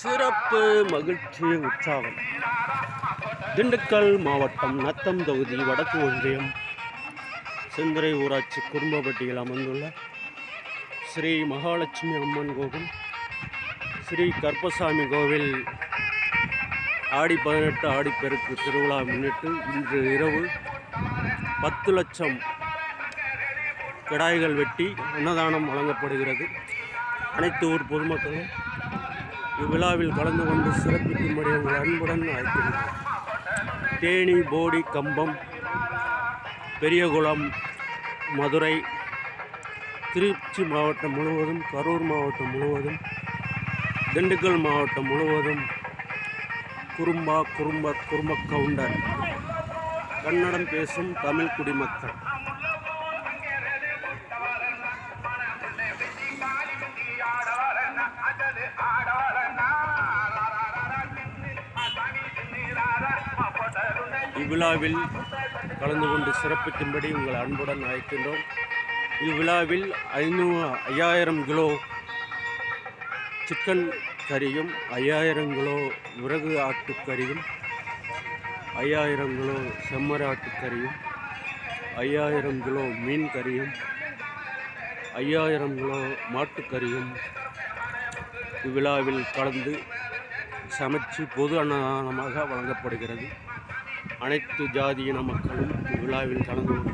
சிறப்பு மகிழ்ச்சி உற்சாகம். திண்டுக்கல் மாவட்டம் நத்தம் தொகுதி வடக்கு ஒன்றியம் செந்துறை ஊராட்சி குடும்பப்பட்டியில் அமைந்துள்ள ஸ்ரீ மகாலட்சுமி அம்மன் கோவில், ஸ்ரீ கருப்பசாமி கோவில் ஆடி 18 ஆடிப்பெருக்கு திருவிழா முன்னிட்டு இன்று இரவு 10 லட்சம் கிடாய்கள் வெட்டி அன்னதானம் வழங்கப்படுகிறது. அனைத்து ஊர் பொதுமக்களும் இவ்விழாவில் கலந்து கொண்டு சிறப்பிக்கும்படி உங்கள் அன்புடன் அழைக்கின்றனர். தேனி, போடி, கம்பம், பெரியகுளம், மதுரை, திருச்சி மாவட்டம் முழுவதும், கரூர் மாவட்டம் முழுவதும், திண்டுக்கல் மாவட்டம் முழுவதும் குறும்ப கவுண்டர் கன்னடம் பேசும் தமிழ் குடிமக்கள் இவ்விழாவில் கலந்து கொண்டு சிறப்பிக்கும்படி உங்கள் அன்புடன் அழைக்கின்றோம். இவ்விழாவில் 5000 கிலோ சிக்கன் கறியும், 5000 கிலோ விறகு ஆட்டுக்கறியும், 5000 கிலோ செம்மறி ஆட்டுக்கறியும், 5000 கிலோ மீன் கறியும், 5000 கிலோ மாட்டுக்கறியும் இவ்விழாவில் கலந்து சமைச்சு பொது அன்னதானமாக வழங்கப்படுகிறது. அனைத்து ஜாதியின மக்களும் இவ்விழாவில் கலந்து கொண்டு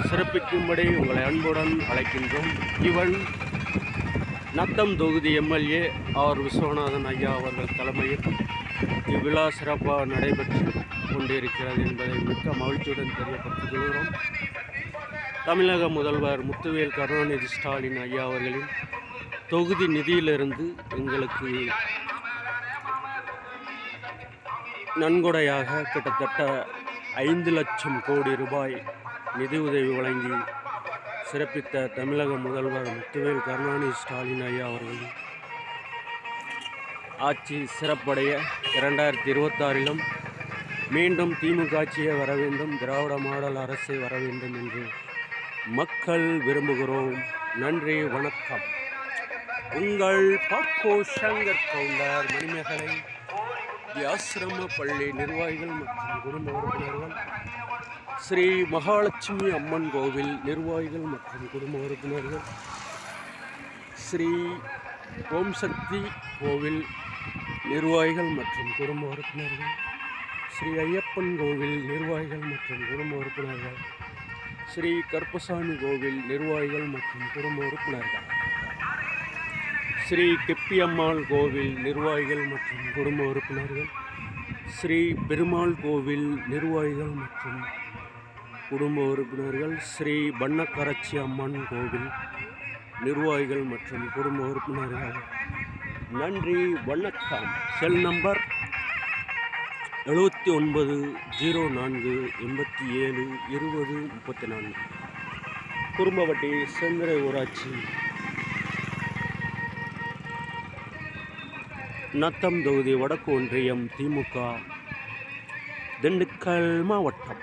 சிறப்பிக்கும்படி உங்களை அன்புடன் அழைக்கின்றோம். இவன் நத்தம் தொகுதி எம்எல்ஏ ஆர் விஸ்வநாதன் ஐயா அவர்கள் தலைமையில் இவ்விழா சிறப்பாக நடைபெற்று கொண்டிருக்கிறது என்பதை மிக்க மகிழ்ச்சியுடன் தெரியப்படுத்திக் கொள்கிறோம். தமிழக முதல்வர் முத்துவேல் கருணாநிதி ஸ்டாலின் ஐயா அவர்களின் தொகுதி நிதியிலிருந்து எங்களுக்கு நன்கொடையாக கிட்டத்தட்ட 5 லட்சம் கோடி ரூபாய் நிதியுதவி வழங்கி சிறப்பித்த தமிழக முதல்வர் முத்துவேல் கருணாநிதி ஸ்டாலின் ஐயா அவர்கள் ஆட்சி சிறப்படைய 2026 மீண்டும் திமுக ஆட்சியே வர வேண்டும், திராவிட மாடல் அரசே வர வேண்டும் என்று மக்கள் விரும்புகிறோம். நன்றி, வணக்கம். உங்கள் பாக்கோ சங்கர் கவுண்டர் மணிமேகலை ஆசிரம பள்ளி நிர்வாகிகள் மற்றும் குடும்ப உறுப்பினர்கள், ஸ்ரீ மகாலட்சுமி அம்மன் கோவில் நிர்வாகிகள் மற்றும் குடும்ப உறுப்பினர்கள், ஸ்ரீ ஓம் சக்தி கோவில் நிர்வாகிகள் மற்றும் குடும்ப உறுப்பினர்கள், ஸ்ரீ ஐயப்பன் கோவில் நிர்வாகிகள் மற்றும் குடும்ப உறுப்பினர்கள், ஸ்ரீ கருப்பசாமி கோவில் நிர்வாகிகள் மற்றும் குடும்ப உறுப்பினர்கள், ஸ்ரீ கெப்பியம்மாள் கோவில் நிர்வாகிகள் மற்றும் குடும்ப உறுப்பினர்கள், ஸ்ரீ பெருமாள் கோவில் நிர்வாகிகள் மற்றும் குடும்ப உறுப்பினர்கள், ஸ்ரீ வண்ணக்கரச்சி அம்மன் கோவில் நிர்வாகிகள் மற்றும் குடும்ப உறுப்பினர்கள், நன்றி, வணக்கம். செல் நம்பர் 7904872034, குறும்பவட்டி, செந்துறை ஊராட்சி, நத்தம் தொகுதி வடக்கு ஒன்றியம், திமுக, திண்டுக்கல் மாவட்டம்.